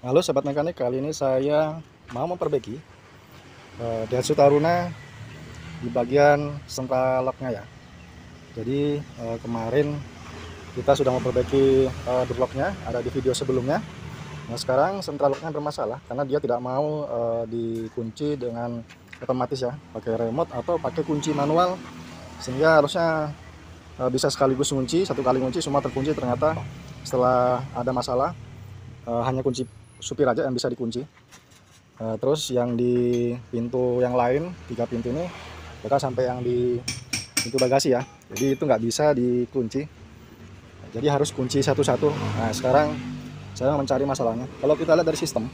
Halo Sobat Mekanik, kali ini saya mau memperbaiki Daihatsu Taruna di bagian sentral locknya ya. Jadi kemarin kita sudah memperbaiki door locknya, ada di video sebelumnya. Nah sekarang sentral locknya bermasalah karena dia tidak mau dikunci dengan otomatis ya, pakai remote atau pakai kunci manual, sehingga harusnya bisa sekaligus kunci, satu kali kunci semua terkunci. Ternyata setelah ada masalah hanya kunci supir aja yang bisa dikunci. Terus yang di pintu yang lain, 3 pintu ini, bahkan sampai yang di pintu bagasi ya, jadi itu nggak bisa dikunci, jadi harus kunci satu-satu. Nah sekarang saya mencari masalahnya. Kalau kita lihat dari sistem,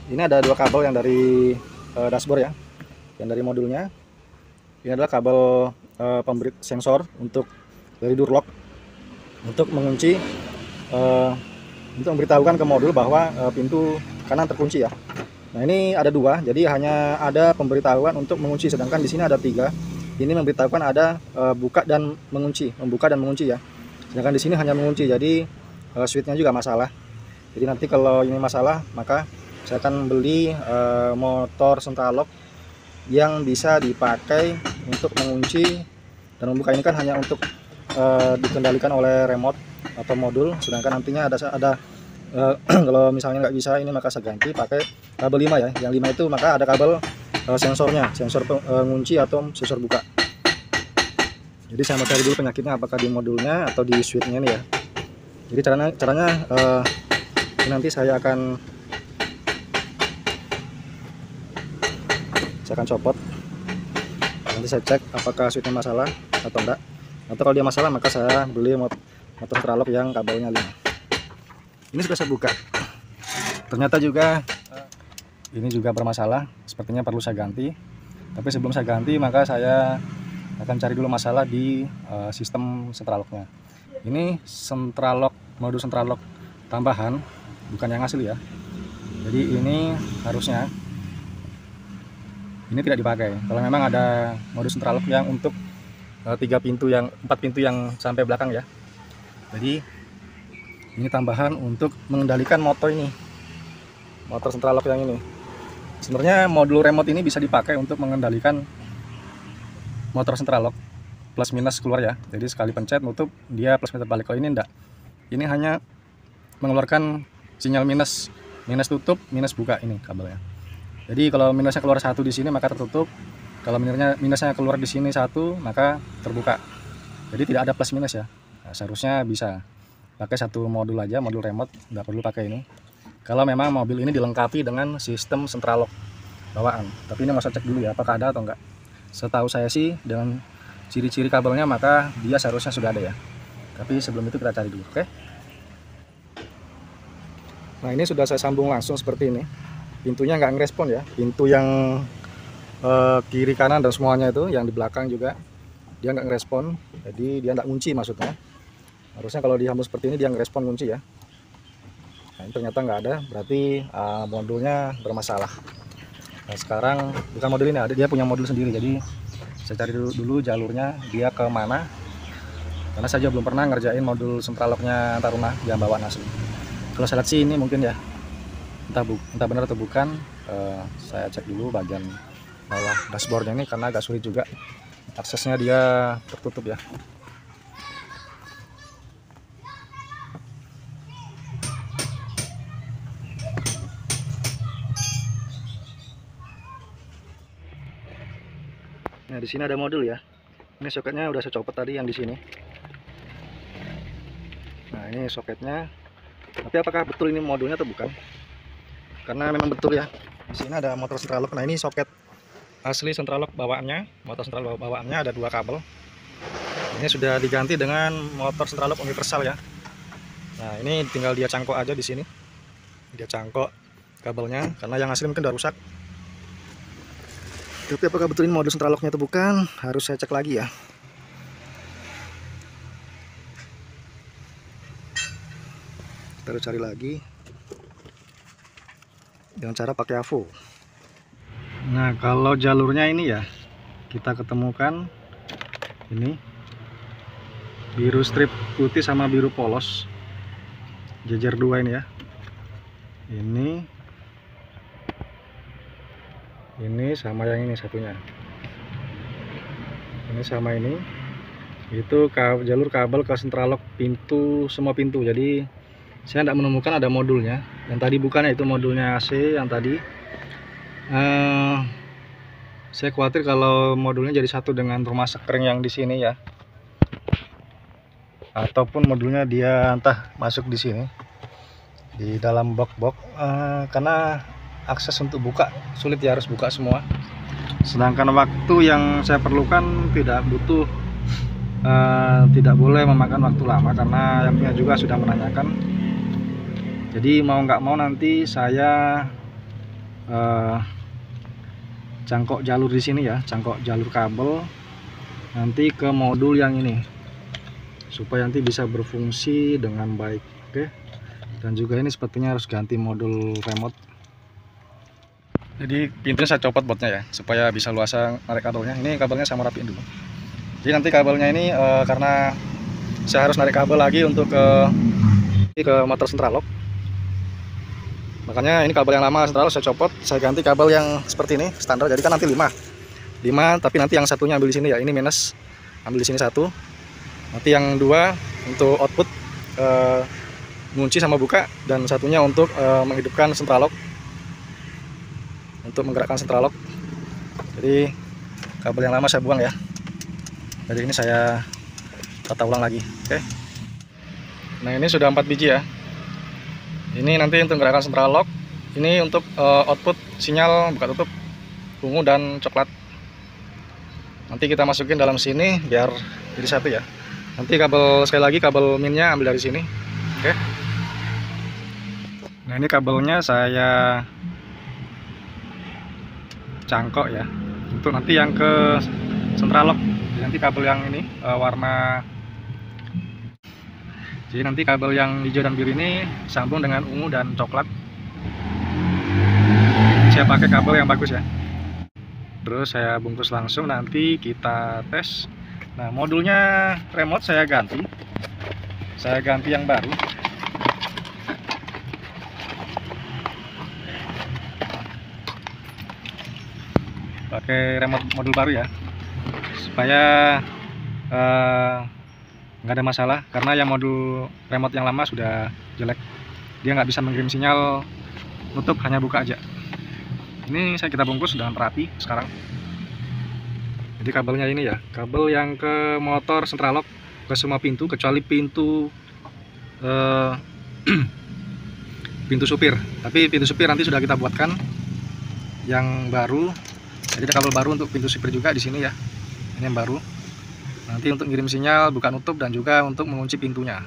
ini ada dua kabel yang dari dashboard ya, yang dari modulnya. Ini adalah kabel pemberi sensor untuk dari door lock, untuk mengunci, untuk memberitahukan ke modul bahwa pintu kanan terkunci ya. Nah ini ada dua, jadi hanya ada pemberitahuan untuk mengunci, sedangkan di sini ada tiga. Ini memberitahukan ada buka dan mengunci, membuka dan mengunci ya. Sedangkan di sini hanya mengunci, jadi switchnya juga masalah. Jadi nanti kalau ini masalah, maka saya akan beli motor central lock yang bisa dipakai untuk mengunci dan membuka. Ini kan hanya untuk dikendalikan oleh remote atau modul, sedangkan nantinya ada kalau misalnya nggak bisa ini, maka saya ganti pakai kabel 5 ya. Yang 5 itu maka ada kabel sensornya, sensor pengunci atau sensor buka. Jadi saya mau cari dulu penyakitnya apakah di modulnya atau di switchnya nih ya. Jadi caranya nanti saya akan copot, nanti saya cek apakah switchnya masalah atau enggak, atau kalau dia masalah maka saya beli motor tralok yang kabelnya 5. Ini sudah saya buka, ternyata juga ini juga bermasalah, sepertinya perlu saya ganti. Tapi sebelum saya ganti, maka saya akan cari dulu masalah di sistem central locknya. Ini central lock, modul central lock tambahan, bukan yang asli ya. Jadi ini harusnya ini tidak dipakai. Kalau memang ada modul central lock yang untuk 4 pintu yang sampai belakang ya. Jadi ini tambahan untuk mengendalikan motor ini, motor central lock yang ini. Sebenarnya modul remote ini bisa dipakai untuk mengendalikan motor central lock plus minus keluar ya. Jadi sekali pencet nutup dia plus minus balik. Kalau ini enggak, ini hanya mengeluarkan sinyal minus tutup, minus buka ini kabelnya. Jadi kalau minusnya keluar satu di sini maka tertutup, kalau minusnya keluar di sini satu maka terbuka. Jadi tidak ada plus minus ya. Nah, seharusnya bisa pakai satu modul aja, modul remote, nggak perlu pakai ini. Kalau memang mobil ini dilengkapi dengan sistem central lock bawaan. Tapi ini mau saya cek dulu ya apakah ada atau enggak. Setahu saya sih dengan ciri-ciri kabelnya maka dia seharusnya sudah ada ya. Tapi sebelum itu kita cari dulu, oke? Nah ini sudah saya sambung langsung seperti ini. Pintunya nggak ngerespon ya. Pintu yang kiri kanan dan semuanya itu, yang di belakang juga dia nggak ngerespon. Jadi dia nggak ngunci maksudnya. Harusnya kalau dihambur seperti ini dia ngerespon kunci ya. Nah ini ternyata nggak ada, berarti modulnya bermasalah. Nah sekarang bukan modul ini, ada dia punya modul sendiri. Jadi saya cari dulu jalurnya dia ke mana, karena saya juga belum pernah ngerjain modul central locknya Taruna yang bawaan asli. Kalau saya lihat sih ini mungkin ya, entah benar atau bukan. Saya cek dulu bagian bawah dashboardnya ini karena agak sulit juga aksesnya, dia tertutup ya. Nah di sini ada modul ya. Ini soketnya udah saya copot tadi yang di sini. Nah ini soketnya. Tapi apakah betul ini modulnya atau bukan? Karena memang betul ya. Di sini ada motor central lock. Nah ini soket asli central lock bawaannya. Motor central lock bawaannya ada dua kabel. Ini sudah diganti dengan motor central lock universal ya. Nah ini tinggal dia cangkok aja di sini. Dia cangkok kabelnya karena yang asli mungkin udah rusak. Tapi apakah betul ini modul central locknya atau bukan, harus saya cek lagi ya. Kita harus cari lagi dengan cara pakai AVO. Nah kalau jalurnya ini ya, kita ketemukan ini biru strip putih sama biru polos, jejer dua ini ya. ini sama yang ini satunya. Ini sama ini. Itu jalur kabel ke central lock semua pintu. Jadi saya tidak menemukan ada modulnya. Yang tadi bukannya itu modulnya AC yang tadi. Saya khawatir kalau modulnya jadi satu dengan rumah sekring yang di sini ya, ataupun modulnya dia entah masuk di sini di dalam box-box, karena akses untuk buka sulit ya, harus buka semua. Sedangkan waktu yang saya perlukan tidak boleh memakan waktu lama karena yang punya juga sudah menanyakan. Jadi mau nggak mau nanti saya cangkok jalur di sini ya, cangkok jalur kabel nanti ke modul yang ini supaya nanti bisa berfungsi dengan baik. Oke. Dan juga ini sepertinya harus ganti modul remote. Jadi pintunya saya copot botnya ya supaya bisa luasa narik kabelnya. Ini kabelnya saya mau rapiin dulu. Jadi nanti kabelnya ini karena saya harus narik kabel lagi untuk ke motor central lock. Makanya ini kabel yang lama central saya copot, saya ganti kabel yang seperti ini standar. Jadi kan nanti 5, tapi nanti yang satunya ambil di sini ya. Ini minus, ambil di sini 1. Nanti yang 2 untuk output ngunci sama buka, dan satunya untuk menghidupkan central lock, untuk menggerakkan central lock. Jadi kabel yang lama saya buang ya. Jadi ini saya tata ulang lagi. Oke. Nah ini sudah 4 biji ya. Ini nanti untuk gerakan central lock. Ini untuk output sinyal buka tutup ungu dan coklat. Nanti kita masukin dalam sini biar jadi satu ya. Nanti kabel, sekali lagi kabel minnya ambil dari sini. Oke. Nah ini kabelnya saya cangkok ya, untuk nanti yang ke central lock. Jadi nanti kabel yang ini jadi nanti kabel yang hijau dan biru ini sambung dengan ungu dan coklat. Saya pakai kabel yang bagus ya. Terus saya bungkus langsung, nanti kita tes. Nah modulnya remote saya ganti yang baru. Pakai remote modul baru ya, supaya nggak ada masalah, karena yang modul remote yang lama sudah jelek, dia nggak bisa mengirim sinyal nutup, hanya buka aja. Ini kita bungkus dengan rapi sekarang. Jadi kabelnya ini ya, kabel yang ke motor central lock ke semua pintu kecuali pintu pintu supir. Tapi pintu supir nanti sudah kita buatkan yang baru. Jadi ada kabel baru untuk pintu supir juga di sini ya. Ini yang baru. Nanti untuk ngirim sinyal buka nutup dan juga untuk mengunci pintunya.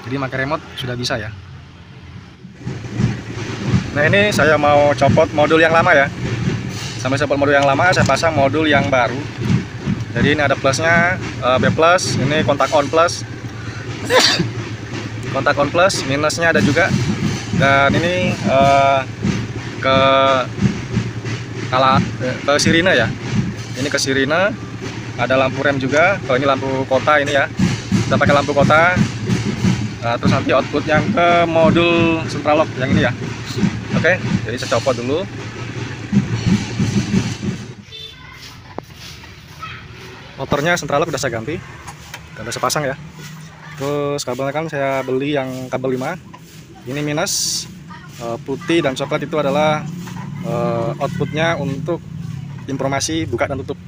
Jadi pakai remote sudah bisa ya. Nah ini saya mau copot modul yang lama ya. Sampai copot modul yang lama, saya pasang modul yang baru. Jadi ini ada plusnya, B plus, ini kontak on plus. Kontak on plus, minusnya ada juga. Dan ini ke sirine ya. Ini ke sirine. Ada lampu rem juga. Kalau ini lampu kota ini ya, kita pakai lampu kota. Terus nanti output yang ke modul central lock yang ini ya. Oke, jadi saya copot dulu. Motornya central lock udah saya ganti, udah saya pasang ya. Terus kabelnya kan saya beli yang kabel 5. Ini minus, putih dan coklat itu adalah outputnya untuk informasi buka dan tutup,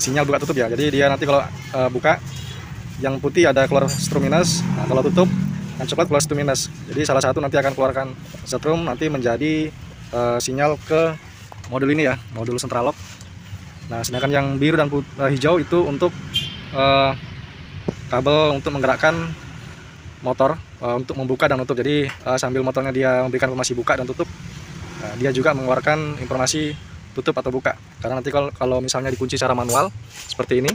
sinyal buka tutup ya. Jadi dia nanti kalau buka, yang putih ada keluar strum minus, nah, kalau tutup yang coklat keluar strum minus. Jadi salah satu nanti akan keluarkan strum, nanti menjadi sinyal ke modul ini ya, modul central lock. Nah sedangkan yang biru dan hijau itu untuk kabel untuk menggerakkan motor, untuk membuka dan tutup. Jadi sambil motornya dia memberikan informasi buka dan tutup, dia juga mengeluarkan informasi tutup atau buka. Karena nanti kalau misalnya dikunci secara manual seperti ini,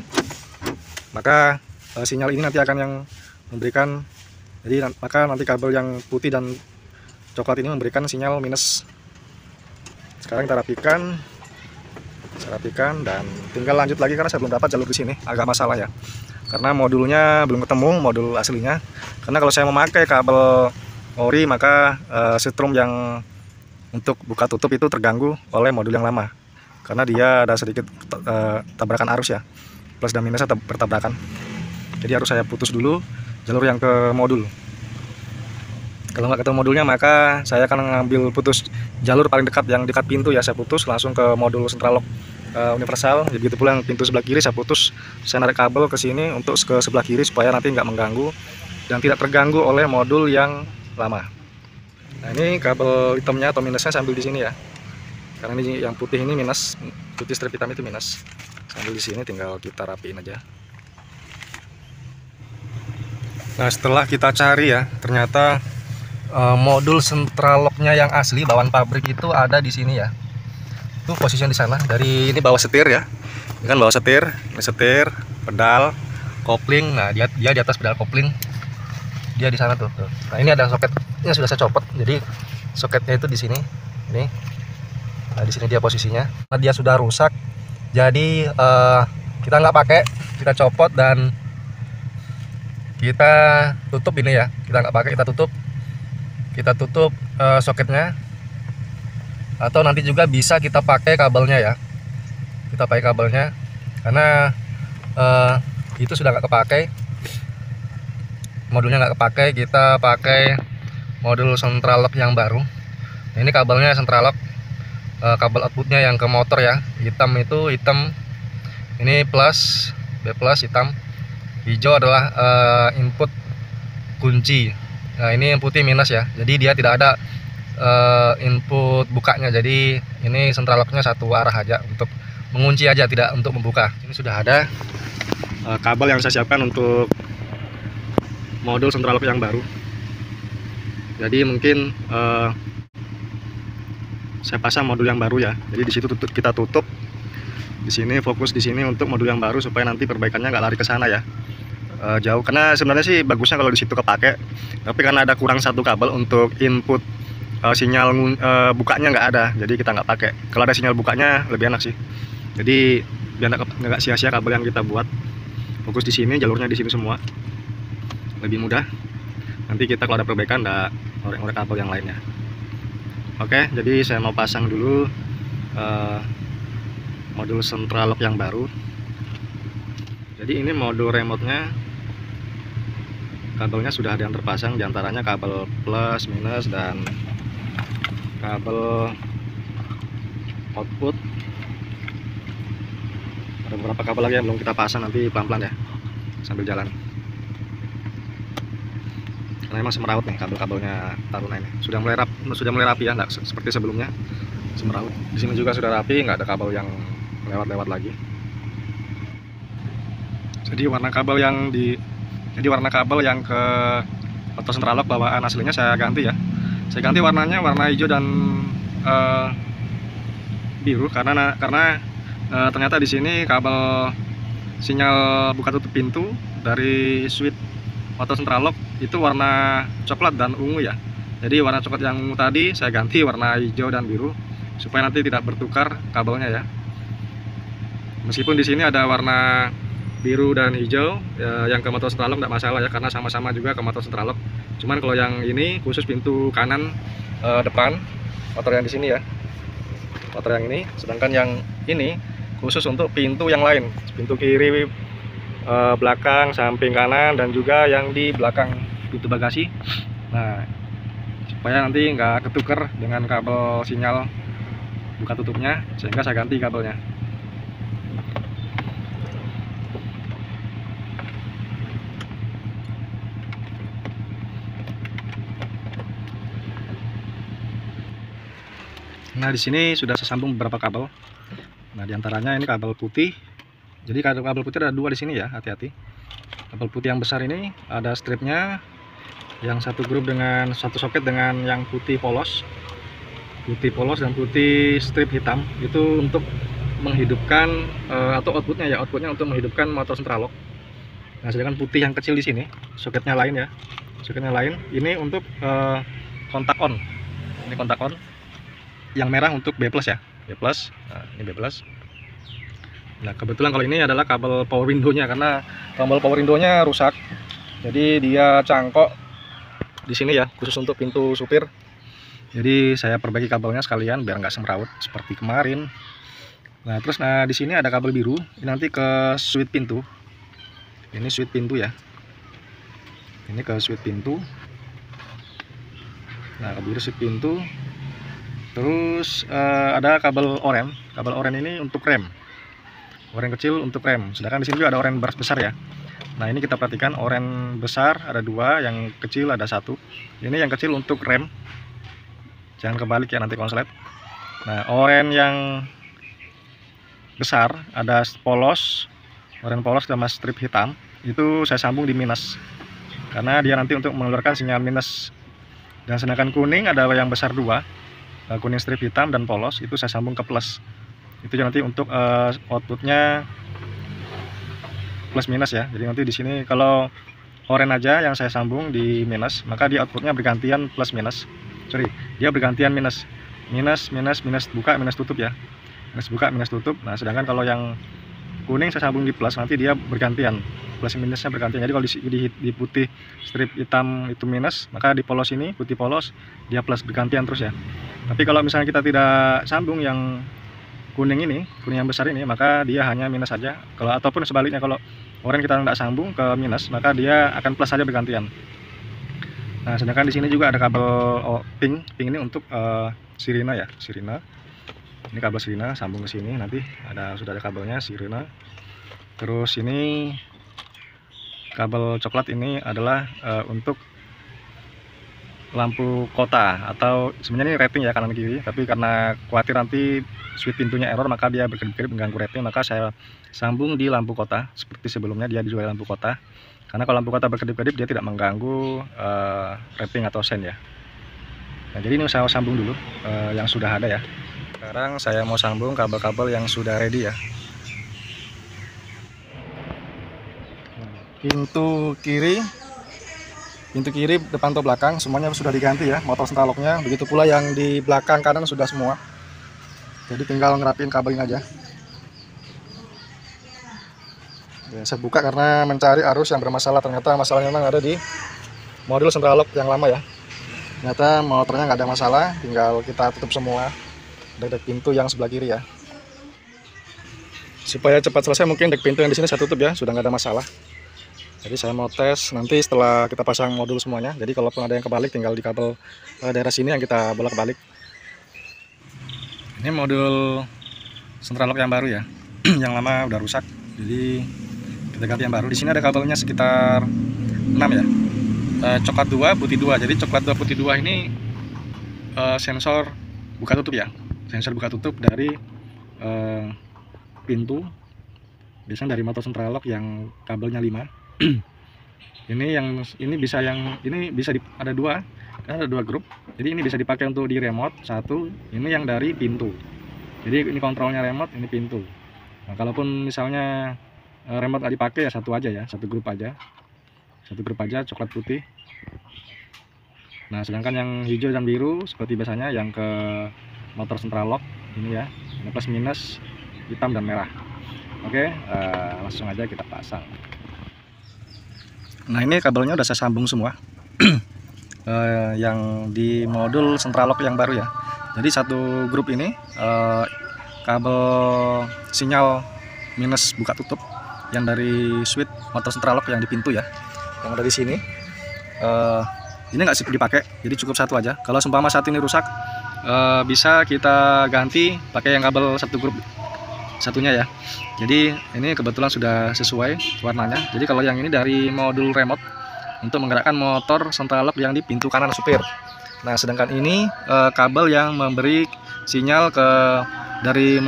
maka sinyal ini nanti akan yang memberikan. Jadi maka nanti kabel yang putih dan coklat ini memberikan sinyal minus. Sekarang kita rapikan, saya rapikan dan tinggal lanjut lagi karena saya belum dapat jalur di sini, agak masalah ya. Karena modulnya belum ketemu modul aslinya. Karena kalau saya memakai kabel ori, maka setrum yang untuk buka tutup itu terganggu oleh modul yang lama, karena dia ada sedikit tabrakan arus ya, plus dan minusnya bertabrakan. Jadi harus saya putus dulu jalur yang ke modul. Kalau nggak ketemu modulnya, maka saya akan ngambil putus jalur paling dekat yang dekat pintu ya, saya putus langsung ke modul central lock universal. Begitu pula yang pintu sebelah kiri saya putus, saya narik kabel ke sini untuk ke sebelah kiri supaya nanti nggak mengganggu dan tidak terganggu oleh modul yang lama. Nah, ini kabel hitamnya atau minusnya saya ambil di sini ya, karena ini yang putih ini minus, putih strip hitam itu minus. Saya ambil di sini, tinggal kita rapiin aja. Nah, setelah kita cari ya, ternyata modul central locknya yang asli bawaan pabrik itu ada di sini ya. Itu posisinya di sana. Dari ini bawah setir ya. Ini kan bawah setir, ini setir, pedal, kopling. Nah, dia di atas pedal kopling. Dia di sana tuh. Nah, ini ada soketnya sudah saya copot. Jadi soketnya itu di sini. Ini. Nah, di sini dia posisinya. Nah, dia sudah rusak. Jadi kita nggak pakai, kita copot dan kita tutup ini ya. Kita nggak pakai, kita tutup soketnya, atau nanti juga bisa kita pakai kabelnya ya, kita pakai kabelnya karena itu sudah nggak kepakai, modulnya nggak kepakai. Kita pakai modul central lock yang baru. Nah, ini kabelnya central lock, kabel outputnya yang ke motor ya, hitam itu hitam, ini plus, B plus hitam, hijau adalah input kunci. Nah, ini yang putih minus ya, jadi dia tidak ada input bukanya. Jadi ini central locknya satu arah aja, untuk mengunci aja, tidak untuk membuka. Ini sudah ada kabel yang saya siapkan untuk modul central lock yang baru. Jadi mungkin saya pasang modul yang baru ya. Jadi di situ kita tutup, di sini fokus di sini untuk modul yang baru supaya nanti perbaikannya nggak lari ke sana ya. Jauh, karena sebenarnya sih bagusnya kalau di situ kepake, tapi karena ada kurang satu kabel untuk input sinyal bukanya nggak ada, jadi kita nggak pakai. Kalau ada sinyal bukanya lebih enak sih, jadi biar nggak sia-sia kabel yang kita buat. Fokus di sini, jalurnya di sini semua, lebih mudah. Nanti kita kalau ada perbaikan nggak ngorek-ngorek kabel yang lainnya. Oke, jadi saya mau pasang dulu modul central lock yang baru. Jadi ini modul remote-nya, kabelnya sudah ada yang terpasang, diantaranya kabel plus, minus, dan kabel output. Ada beberapa kabel lagi yang belum kita pasang, nanti pelan-pelan ya, sambil jalan. Karena memang semeraut nih kabel-kabelnya Taruna ini. Sudah mulai rapi ya, nggak seperti sebelumnya semeraut. Di sini juga sudah rapi, nggak ada kabel yang lewat-lewat lagi. Jadi warna kabel yang ke motor central lock bawaan aslinya saya ganti ya. Saya ganti warnanya warna hijau dan biru karena ternyata di sini kabel sinyal buka tutup pintu dari switch motor central lock itu warna coklat dan ungu ya. Jadi warna coklat yang ungu tadi saya ganti warna hijau dan biru supaya nanti tidak bertukar kabelnya ya. Meskipun di sini ada warna biru dan hijau ya, yang ke motor central lock tidak masalah ya, karena sama-sama juga ke motor central lock. Cuman kalau yang ini khusus pintu kanan depan motor yang di sini ya, motor yang ini. Sedangkan yang ini khusus untuk pintu yang lain, pintu kiri, belakang, samping kanan, dan juga yang di belakang pintu bagasi. Nah, supaya nanti nggak ketuker dengan kabel sinyal buka tutupnya, sehingga saya ganti kabelnya. Nah, di sini sudah saya sambung beberapa kabel. Nah, diantaranya ini kabel putih. Jadi kabel putih ada dua di sini ya, hati-hati. Kabel putih yang besar ini ada stripnya, yang satu grup dengan satu soket dengan yang putih polos dan putih strip hitam. Itu untuk menghidupkan atau outputnya ya, untuk menghidupkan motor central lock. Nah, sedangkan putih yang kecil di sini soketnya lain ya, soketnya lain. Ini untuk kontak on. Ini kontak on. Yang merah untuk B plus ya, B plus. Nah, ini B plus. Nah, kebetulan kalau ini adalah kabel power window-nya, karena kabel power window-nya rusak. Jadi dia cangkok di sini ya, khusus untuk pintu supir. Jadi saya perbaiki kabelnya sekalian biar nggak semrawut seperti kemarin. Nah terus di sini ada kabel biru, ini nanti ke switch pintu. Ini switch pintu ya. Ini ke switch pintu. Nah, ke biru switch pintu. Terus ada kabel oren. Kabel oren ini untuk rem. Oren kecil untuk rem. Sedangkan di sini juga ada oren besar ya. Nah, ini kita perhatikan oren besar ada 2, yang kecil ada 1. Ini yang kecil untuk rem. Jangan kebalik ya nanti konslet. Nah, oren yang besar ada polos. Oren polos sama strip hitam. Itu saya sambung di minus. Karena dia nanti untuk mengeluarkan sinyal minus. Dan sedangkan kuning ada yang besar 2. Kuning strip hitam dan polos itu saya sambung ke plus. Itu nanti untuk outputnya plus minus ya. Jadi nanti di sini kalau oren aja yang saya sambung di minus, maka di outputnya bergantian plus minus. Sorry, dia bergantian minus, minus, minus, minus buka, minus tutup ya. Minus buka, minus tutup. Nah, sedangkan kalau yang kuning saya sambung di plus, nanti dia bergantian, plus minusnya bergantian. Jadi kalau di putih strip hitam itu minus, maka di polos ini putih polos dia plus, bergantian terus ya. Tapi kalau misalnya kita tidak sambung yang kuning ini, kuning yang besar ini, maka dia hanya minus saja. Kalau ataupun sebaliknya, kalau oren kita tidak sambung ke minus, maka dia akan plus saja bergantian. Nah, sedangkan di sini juga ada kabel pink ini untuk sirine ya, sirine. Ini kabel sirine sambung ke sini, nanti sudah ada kabelnya sirine. Terus ini kabel coklat ini adalah untuk lampu kota, atau sebenarnya ini rating ya kanan kiri, tapi karena khawatir nanti switch pintunya error maka dia berkedip-kedip mengganggu rating, maka saya sambung di lampu kota seperti sebelumnya dia dijual lampu kota. Karena kalau lampu kota berkedip-kedip dia tidak mengganggu rating atau sen ya. Nah, jadi ini saya sambung dulu yang sudah ada ya. Sekarang saya mau sambung kabel-kabel yang sudah ready ya. Pintu kiri depan atau belakang semuanya sudah diganti ya, motor sentral locknya. Begitu pula yang di belakang kanan sudah semua. Jadi tinggal ngerapin kabelnya aja. Ya, saya buka karena mencari arus yang bermasalah. Ternyata masalahnya memang ada di modul sentral lock yang lama ya. Ternyata motornya nggak ada masalah, tinggal kita tutup semua dek pintu yang sebelah kiri ya. Supaya cepat selesai, mungkin dek pintu yang di sini saya tutup ya, sudah nggak ada masalah. Jadi saya mau tes nanti setelah kita pasang modul semuanya. Jadi kalaupun ada yang kebalik, tinggal di kabel daerah sini yang kita bolak-balik. Ini modul sentral lock yang baru ya. Yang lama udah rusak, jadi kita ganti yang baru. Di sini ada kabelnya sekitar 6 ya. Coklat 2, putih 2. Jadi coklat 2, putih 2 ini sensor buka tutup ya. Sensor buka tutup dari pintu. Biasanya dari motor sentral lock yang kabelnya 5. ini bisa ada 2, kan ada 2 grup. Jadi ini bisa dipakai untuk di remote satu, ini yang dari pintu. Jadi ini kontrolnya remote, ini pintu. Nah, kalaupun misalnya remote nggak dipakai ya satu aja ya, satu grup aja coklat putih. Nah, sedangkan yang hijau dan biru seperti biasanya yang ke motor sentral lock ini ya, ini plus minus hitam dan merah. Oke, langsung aja kita pasang. Nah, ini kabelnya udah saya sambung semua. Yang di modul sentral lock yang baru ya. Jadi satu grup ini kabel sinyal minus buka tutup yang dari switch motor sentral lock yang di pintu ya, yang ada di sini. Ini nggak dipakai, jadi cukup satu aja. Kalau seumpama satu ini rusak, bisa kita ganti pakai yang kabel satu grup satunya ya. Jadi ini kebetulan sudah sesuai warnanya. Jadi kalau yang ini dari modul remote untuk menggerakkan motor sentral lock yang di pintu kanan supir. Nah, sedangkan ini kabel yang memberi sinyal dari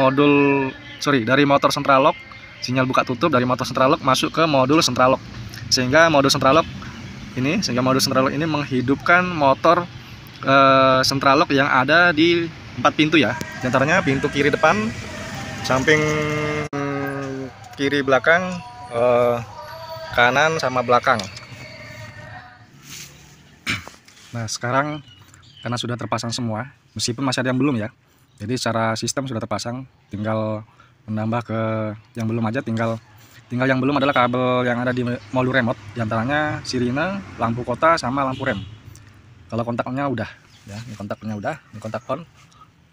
motor sentral lock, sinyal buka tutup dari motor sentral lock masuk ke modul sentral lock. Sehingga modul sentral lock ini menghidupkan motor sentral lock yang ada di 4 pintu ya. Di antaranya pintu kiri depan, samping kiri belakang, kanan sama belakang. Nah, sekarang karena sudah terpasang semua, meskipun masih ada yang belum ya. Jadi secara sistem sudah terpasang, tinggal menambah ke yang belum aja. Tinggal yang belum adalah kabel yang ada di modul remote, diantaranya sirine, lampu kota sama lampu rem. Kalau kontak onnya udah ya, ini kontaknya udah, ini kontak on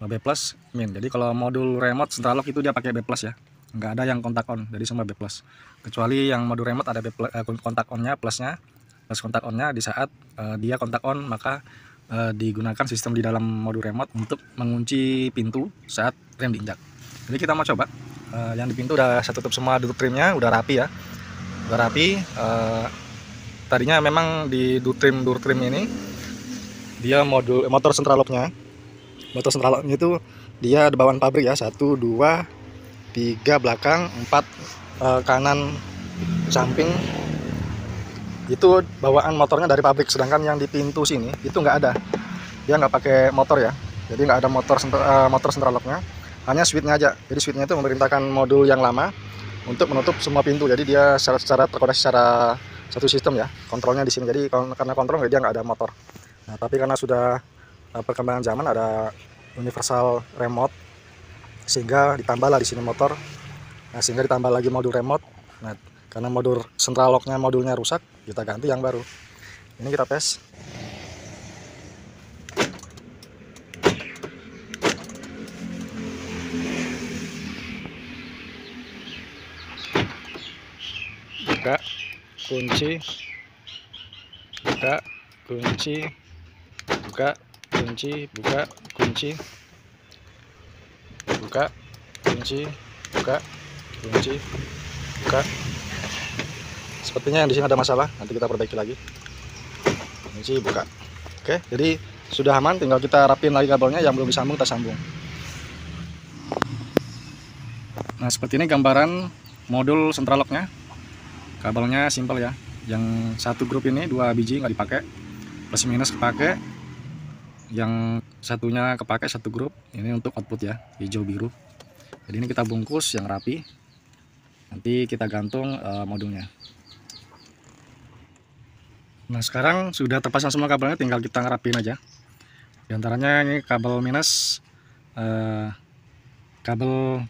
B plus min. Jadi kalau modul remote central lock itu dia pakai B plus ya, nggak ada yang kontak on, jadi semua B plus. Kecuali yang modul remote ada B plus, kontak onnya plusnya, plus kontak onnya di saat dia kontak on, maka digunakan sistem di dalam modul remote untuk mengunci pintu saat rem diinjak. Jadi kita mau coba, yang di pintu udah saya tutup semua door trimnya, udah rapi ya, udah rapi. Tadinya memang di door trim ini dia motor central locknya. Motor central locknya itu dia ada bawaan pabrik ya, 1, 2, 3 belakang, 4 kanan samping. Itu bawaan motornya dari pabrik, sedangkan yang di pintu sini itu nggak ada. Dia nggak pakai motor ya, jadi nggak ada motor central locknya, hanya switchnya aja. Jadi switchnya itu memerintahkan modul yang lama untuk menutup semua pintu. Jadi dia secara terkoneksi secara satu sistem ya, kontrolnya di sini. Jadi karena kontrol dia nggak ada motor. Nah, tapi karena sudah perkembangan zaman ada universal remote, sehingga ditambahlah di sini motor. Nah, sehingga ditambah lagi modul remote. Nah, karena modul central locknya modulnya rusak, kita ganti yang baru. Ini kita tes. Buka, kunci, buka, kunci, buka, kunci, buka, kunci, buka, kunci, buka, kunci, buka. Sepertinya yang di sini ada masalah, nanti kita perbaiki lagi. Kunci, buka. Oke, jadi sudah aman, tinggal kita rapin lagi kabelnya. Yang belum disambung kita sambung. Nah, seperti ini gambaran modul central locknya. Kabelnya simpel ya, yang satu grup ini 2 biji nggak dipakai, plus minus kepake, yang satunya kepake 1 grup. Ini untuk output ya, hijau biru. Jadi ini kita bungkus yang rapi, nanti kita gantung modulnya. Nah, sekarang sudah terpasang semua kabelnya, tinggal kita ngerapin aja. Di antaranya ini kabel minus, kabel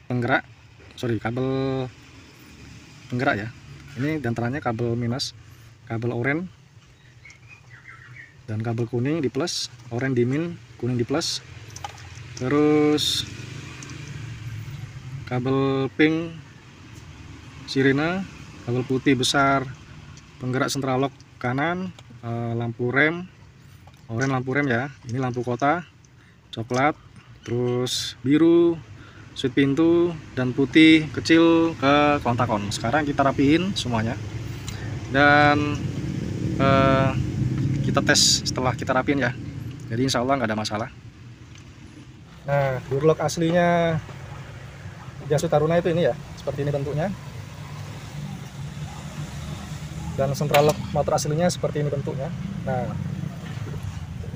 penggerak, kabel penggerak ya. Ini diantaranya kabel minus, kabel oranye dan kabel kuning di plus, oranye di min, kuning di plus. Terus kabel pink sirine, kabel putih besar penggerak central lock kanan, lampu rem oranye, lampu rem ya. Ini lampu kota coklat, terus biru switch pintu, dan putih kecil ke kontak on. Sekarang kita rapiin semuanya dan kita tes setelah kita rapiin ya. Jadi insya Allah nggak ada masalah. Nah, door lock aslinya Yasu Taruna itu ini ya, seperti ini bentuknya. Dan central lock motor aslinya seperti ini bentuknya. Nah,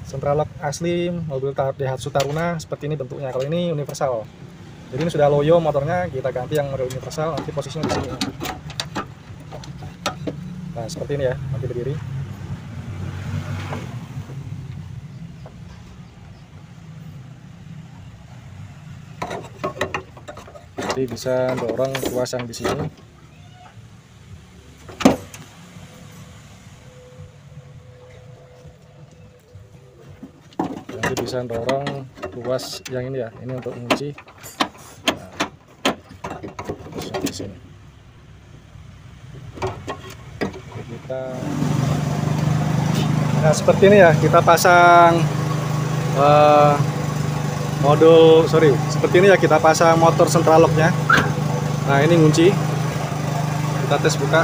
central lock asli mobil Daihatsu Taruna seperti ini bentuknya. Kalau ini universal. Jadi ini sudah loyo motornya, kita ganti yang model universal, nanti posisinya di sini. Nah, seperti ini ya, nanti berdiri. Jadi bisa dorong pasang di sini. Nanti bisa dorong tuas yang ini ya, ini untuk mengunci. Di sini nah seperti ini ya, kita pasang seperti ini ya, kita pasang motor central locknya. Nah, ini ngunci, kita tes buka.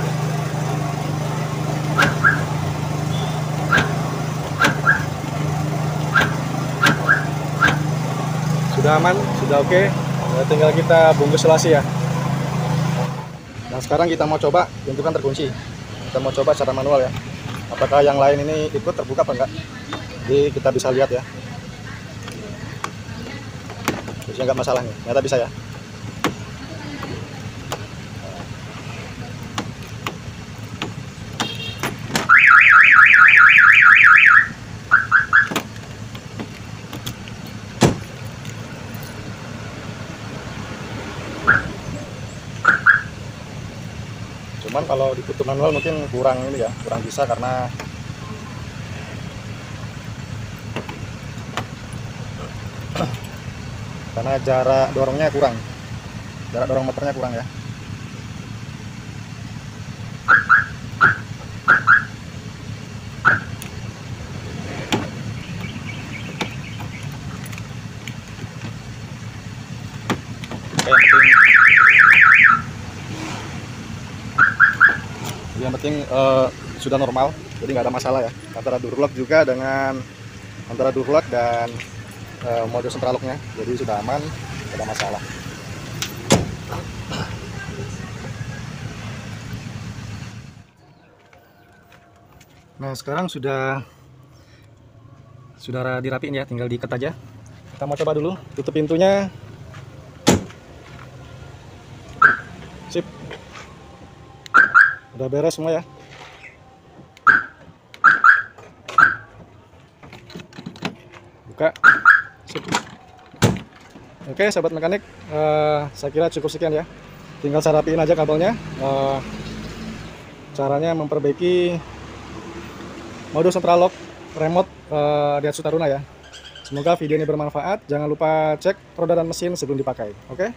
Sudah aman, sudah oke. Tinggal kita bungkus selasi ya. Nah, sekarang kita mau coba, pintu kan terkunci. Kita mau coba secara manual ya. Apakah yang lain ini ikut terbuka apa enggak? Jadi kita bisa lihat ya. Bisa enggak masalahnya? Ternyata bisa ya. Cuman kalau ditutup manual mungkin kurang ini ya, kurang bisa karena karena jarak dorongnya kurang, jarak dorong motornya kurang ya. Yang penting sudah normal, jadi nggak ada masalah ya antara durlock juga dengan antara durlock dan mode central locknya, jadi sudah aman, tidak ada masalah. Nah sekarang sudah dirapiin ya, tinggal diikat aja. Kita mau coba dulu, tutup pintunya. Sip, udah beres semua ya. Buka. Sip. Oke sahabat mekanik, saya kira cukup sekian ya, tinggal saya rapiin aja kabelnya. Caranya memperbaiki mode central lock remote Daihatsu Taruna ya. Semoga video ini bermanfaat. Jangan lupa cek roda dan mesin sebelum dipakai. Oke?